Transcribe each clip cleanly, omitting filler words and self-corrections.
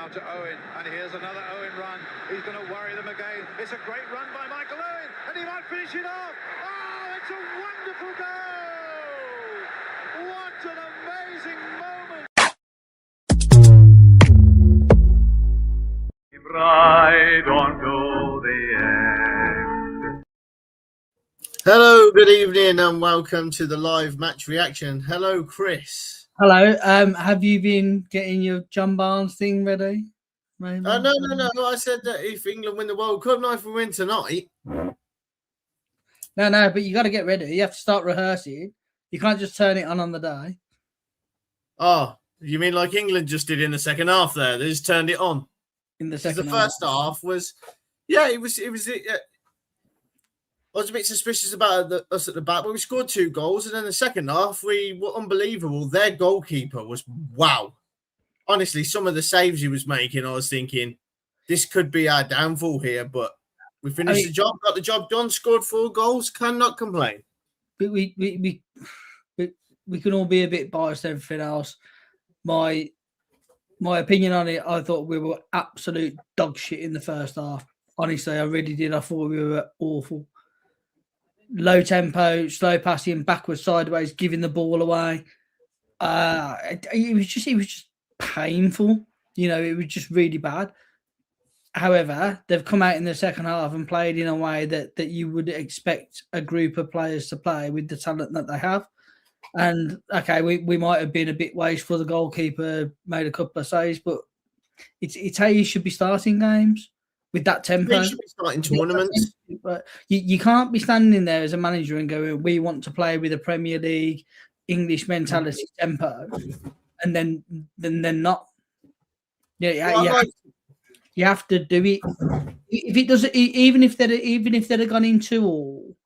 now to Owen, and here's another Owen run. He's going to worry them again. It's a great run by Michael Owen, and he might finish it off. Oh, it's a wonderful goal! What an amazing moment! Ride on to the end. Hello, good evening, and welcome to the live match reaction. Hello, Chris. Hello. Have you been getting your John Barnes thing ready? No. I said that if England win the World Cup, not if we win tonight. No, but you got to get ready. You have to start rehearsing. You can't just turn it on the day. Oh, you mean like England just did in the second half there? They just turned it on. In the second the first half was, it was. I was a bit suspicious about us at the back, but we scored 2 goals, and then the second half we were unbelievable. Their goalkeeper was wow. Honestly, some of the saves he was making, I was thinking this could be our downfall here, but we finished the job, got the job done, scored 4 goals, cannot complain. But we can all be a bit biased. Everything else, my opinion on it, I thought we were absolute dog shit in the first half. Honestly, I really did. I thought we were awful. Low tempo, slow passing, backwards, sideways, giving the ball away. It was just painful. You know, it was just really bad. However, they've come out in the second half and played in a way that you would expect a group of players to play with the talent that they have. And okay, we might have been a bit wasteful. The goalkeeper made a couple of saves, but it's how you should be starting games with that tempo. You should be starting tournaments. But you can't be standing there as a manager and going, "We want to play with a Premier League English mentality tempo," and then not. Yeah, you have to do it. If it doesn't, even if they'd have gone into all.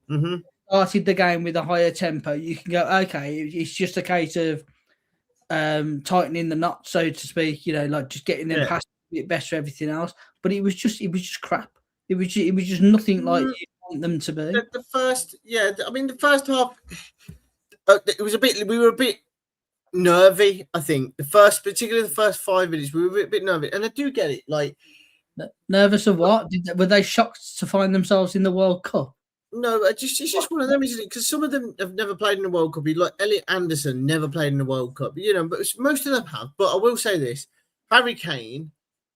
Mm-hmm. Started the game with a higher tempo, you can go, okay, it's just a case of tightening the knot, so to speak, like just getting them past a bit better, everything else. But it was just crap. It was just nothing like you want them to be. The first half, it was we were a bit nervy, I think. Particularly the first 5 minutes, we were a bit nervy. And I do get it. Like, nervous of what? Were they shocked to find themselves in the World Cup? No, it's just one of them, isn't it? Because some of them have never played in the World Cup. Like Elliot Anderson never played in the World Cup, but most of them have. But I will say this: Harry Kane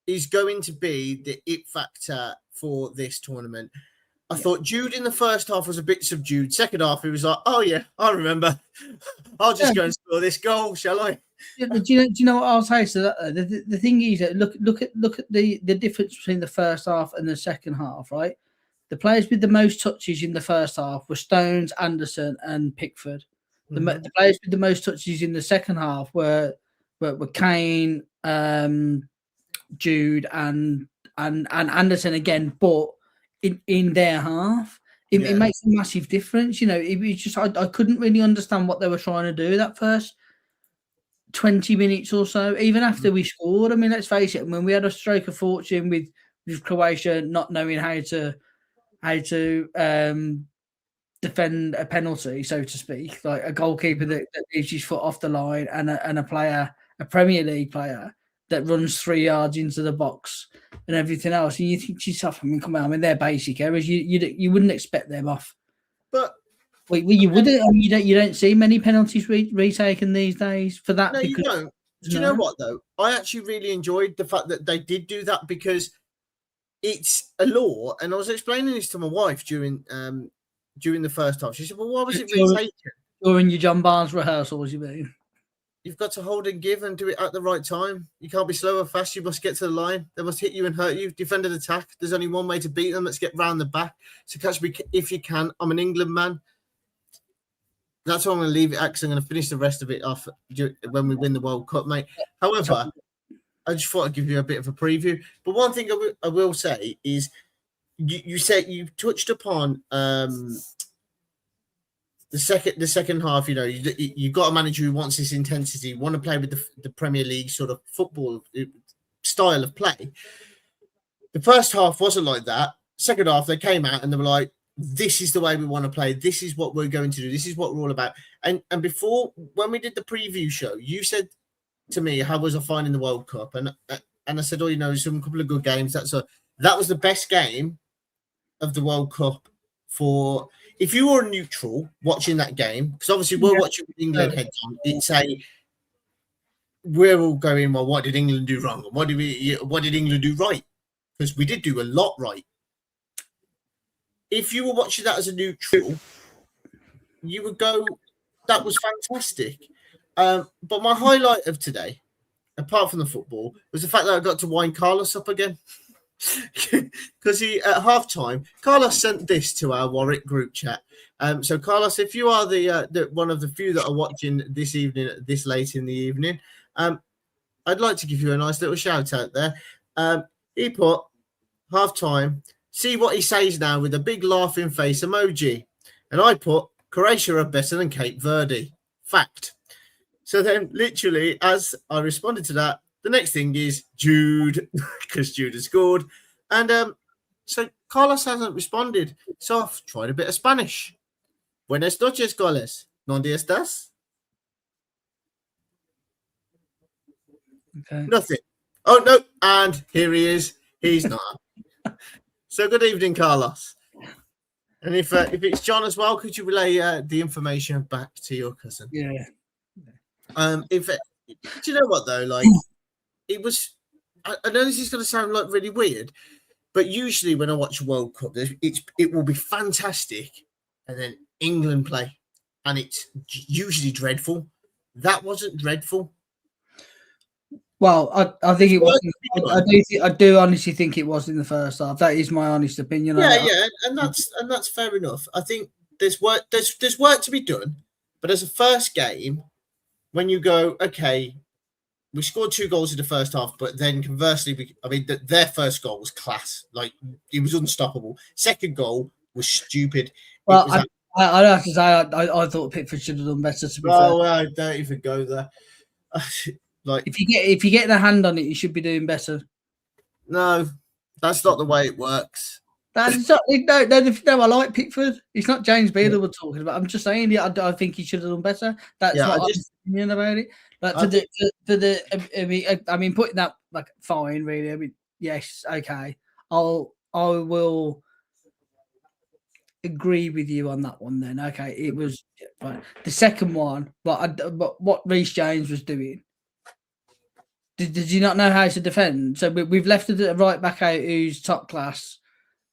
is going to be the it factor for this tournament. I thought Jude in the first half was a bit subdued. Second half, he was like, "Oh yeah, I remember. I'll just go and score this goal, shall I?" Do you know what I'll say to that? The thing is that look at the difference between the first half and the second half, right? The players with the most touches in the first half were Stones, Anderson, and Pickford. The players with the most touches in the second half were Kane, Jude, and Anderson again. But in their half, it makes a massive difference. It was just I couldn't really understand what they were trying to do that first 20 minutes or so, even after we scored. I mean, let's face it, when we had a stroke of fortune with Croatia not knowing how to defend a penalty, so to speak, like a goalkeeper that leaves his foot off the line, and a Premier League player that runs 3 yards into the box and everything else. And you think to yourself, come on, they're basic errors. You wouldn't expect them off. But you wouldn't. I mean, you don't see many penalties retaken these days for that. No, you don't. Do you know what though? I actually really enjoyed the fact that they did do that, because it's a law, and I was explaining this to my wife during the first half. She said, "Well, why was it retaken?" During your John Barnes rehearsals, you mean? You've got to hold and give and do it at the right time. You can't be slow or fast. You must get to the line. They must hit you and hurt you. Defended attack. There's only one way to beat them. Let's get round the back. So catch me if you can. I'm an England man. That's why I'm going to leave it at, because I'm going to finish the rest of it off when we win the World Cup, mate. However, I just thought I'd give you a bit of a preview. But one thing I will say is, you said you touched upon the second half. You got a manager who wants this intensity, want to play with the Premier League sort of football style of play. The first half wasn't like that. Second half, they came out and they were like, "This is the way we want to play. This is what we're going to do. This is what we're all about." And before, when we did the preview show, you said to me, "How was I finding the World Cup?" And and I said, oh, some couple of good games. That was the best game of the World Cup for. If you were neutral watching that game, because obviously we're watching England heads on, we're all going, well, what did England do wrong? And what did England do right? Because we did do a lot right. If you were watching that as a neutral, you would go, that was fantastic. But my highlight of today, apart from the football, was the fact that I got to wind Carlos up again. Because at halftime, Carlos sent this to our Warwick group chat. So Carlos, if you are the one of the few that are watching this evening, this late in the evening, I'd like to give you a nice little shout out there. He put halftime. See what he says now with a big laughing face emoji, and I put Croatia are better than Cape Verde. Fact. So then, literally, as I responded to that, the next thing is Jude, because Jude has scored. And so Carlos hasn't responded. So I've tried a bit of Spanish. Buenas noches, goles. ¿Dónde estás? Okay. Nothing. Oh, no. And here he is. He's not. So good evening, Carlos. And if it's John as well, could you relay the information back to your cousin? Yeah. Do you know what though? Like, it was. I know this is going to sound like really weird, but usually when I watch a World Cup, it will be fantastic, and then England play, and it's usually dreadful. That wasn't dreadful. Well, I think it was. I do honestly think it was in the first half. That is my honest opinion. Yeah, and that's fair enough. I think there's work to be done, but as a first game, when you go, okay, we scored 2 goals in the first half, but then conversely, their first goal was class. Like, it was unstoppable. Second goal was stupid. Well, I have to say, I thought Pickford should have done better. To be fair, well, I don't even go there. Like, if you get the hand on it, you should be doing better. No, that's not the way it works. That's not, no, I like Pickford. It's not James Beardle we're talking about. I'm just saying, yeah, I think he should have done better. That's what I'm opinion about it. But I mean, putting that, like, fine, really. I mean, yes, okay. I will agree with you on that one. Then, okay, it was the second one. But what Reece James was doing. Did you not know how to defend? So we've left a right back out who's top class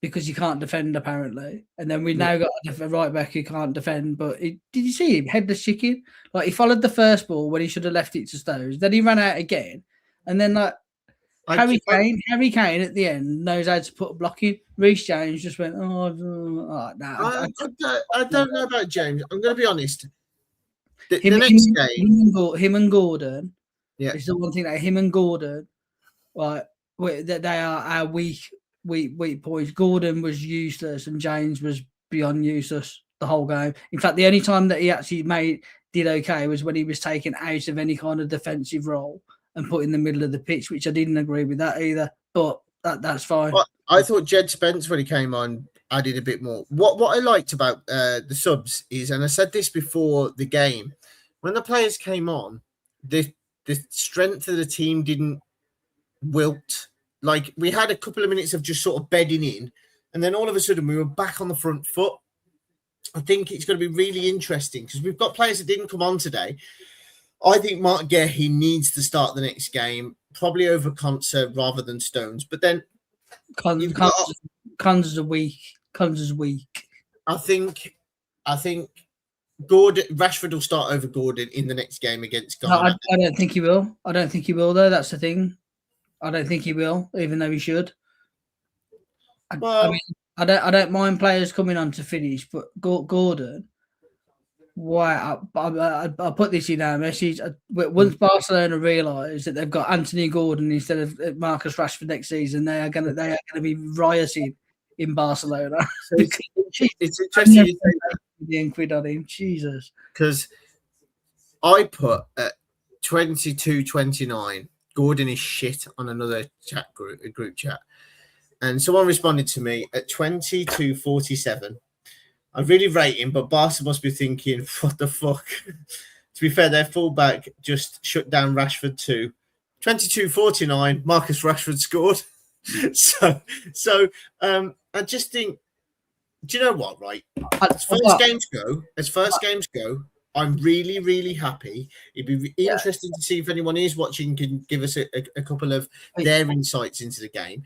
because you can't defend, apparently. And then we've now got a right back who can't defend. But did you see him? Headless chicken. Like, he followed the first ball when he should have left it to Stones. Then he ran out again. And then, like, Harry Kane at the end knows how to put a block in. Reece James just went, no. I don't know about James. I'm going to be honest. The next game. Him and Gordon. Yeah, it's the one thing that him and Gordon, that they are our weak points. Gordon was useless and James was beyond useless the whole game. In fact, the only time that he actually did okay was when he was taken out of any kind of defensive role and put in the middle of the pitch, which I didn't agree with that either. But that's fine. Well, I thought Jed Spence, when he came on, added a bit more. What I liked about the subs is, and I said this before the game, when the players came on, the strength of the team didn't wilt. Like, we had a couple of minutes of just sort of bedding in, and then all of a sudden we were back on the front foot. I think it's going to be really interesting because we've got players that didn't come on today. I think Mark Gehi needs to start the next game, probably over Concert rather than Stones. But then Cons is weak. I think Gordon, Rashford will start over Gordon in the next game against Ghana. No, I don't think he will. I don't think he will, though. That's the thing. I don't think he will, even though he should. I don't mind players coming on to finish, but Gordon. Why? I'll put this in our message. Once Barcelona realise that they've got Anthony Gordon instead of Marcus Rashford next season, they are going to be rioting in Barcelona. So it's interesting you say that. £10 on him, Jesus. Because I put at 22-29, Gordon is shit on another group chat, and someone responded to me at 22-47. I really rate him, but Barca must be thinking, what the fuck? To be fair, their fullback just shut down Rashford too. 22-49, Marcus Rashford scored. I just think, do you know what, right? As first games go, I'm really, really happy. It'd be interesting to see if anyone is watching can give us a couple of their insights into the game.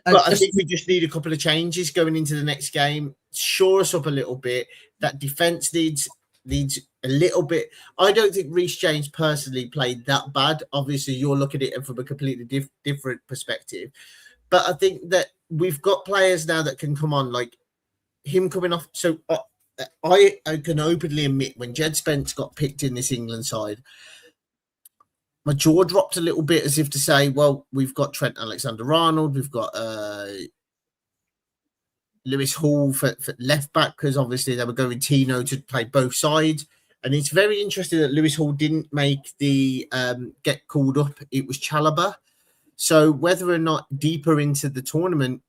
I think we just need a couple of changes going into the next game. Shore us up a little bit. That defense needs a little bit. I don't think Reece James personally played that bad. Obviously, you're looking at it from a completely different perspective. But I think that we've got players now that can come on, like him coming off. So I can openly admit when Jed Spence got picked in this England side, my jaw dropped a little bit as if to say, well, we've got Trent Alexander-Arnold, we've got Lewis Hall for left back, because obviously they were going Tino to play both sides. And it's very interesting that Lewis Hall didn't make the get called up. It was Chalobah. So whether or not deeper into the tournament,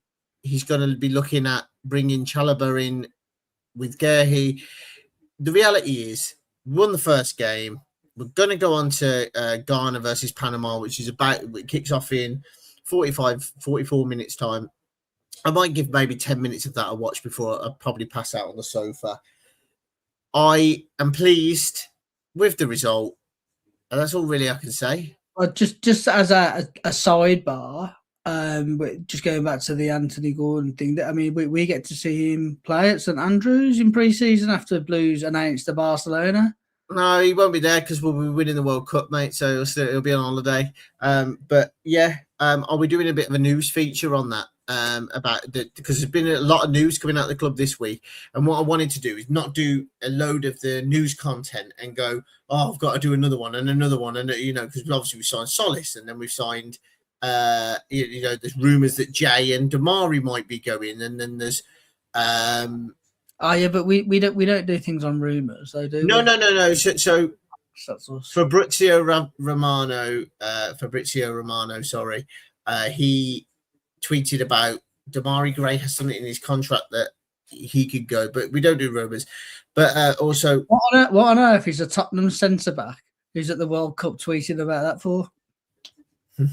he's going to be looking at bringing Chalobah in with Guehi. The reality is, we won the first game. We're going to go on to Ghana versus Panama, which is it kicks off in 44 minutes time. I might give maybe 10 minutes of that a watch before I probably pass out on the sofa. I am pleased with the result, and that's all really I can say. Just as a sidebar, just going back to the Anthony Gordon thing, I mean, we get to see him play at St Andrews in pre-season after Blues announced to Barcelona. No, he won't be there because we'll be winning the World Cup, mate. So he'll be on holiday. But yeah, are we doing a bit of a news feature on that? Because there's been a lot of news coming out of the club this week, and what I wanted to do is not do a load of the news content and go, oh, I've got to do another one, and because obviously we signed Solis, and then we've signed, there's rumours that Jay and Damari might be going, and then there's, but we don't do things on rumours, though, do we? No. So Fabrizio Romano, sorry, he tweeted about Damari Gray has something in his contract that he could go, but we don't do rumours. But also, what on earth is a Tottenham centre back who's at the World Cup tweeting about that for? I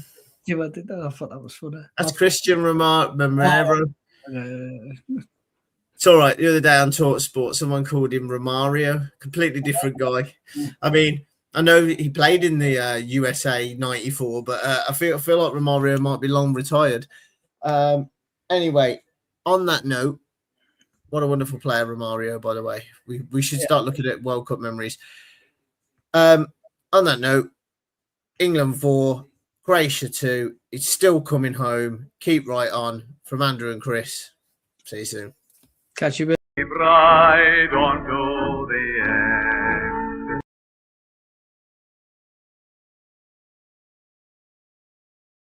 thought that was funny. That's Christian Romero. It's all right. The other day on Talk Sport, someone called him Romario, completely different guy. I mean, I know he played in the USA '94, but I feel like Romario might be long retired. Anyway, on that note, what a wonderful player, Romario, by the way. We should start looking at World Cup memories. On that note, England 4, Croatia 2. It's still coming home. Keep right on. From Andrew and Chris. See you soon. Catch you. Ride on.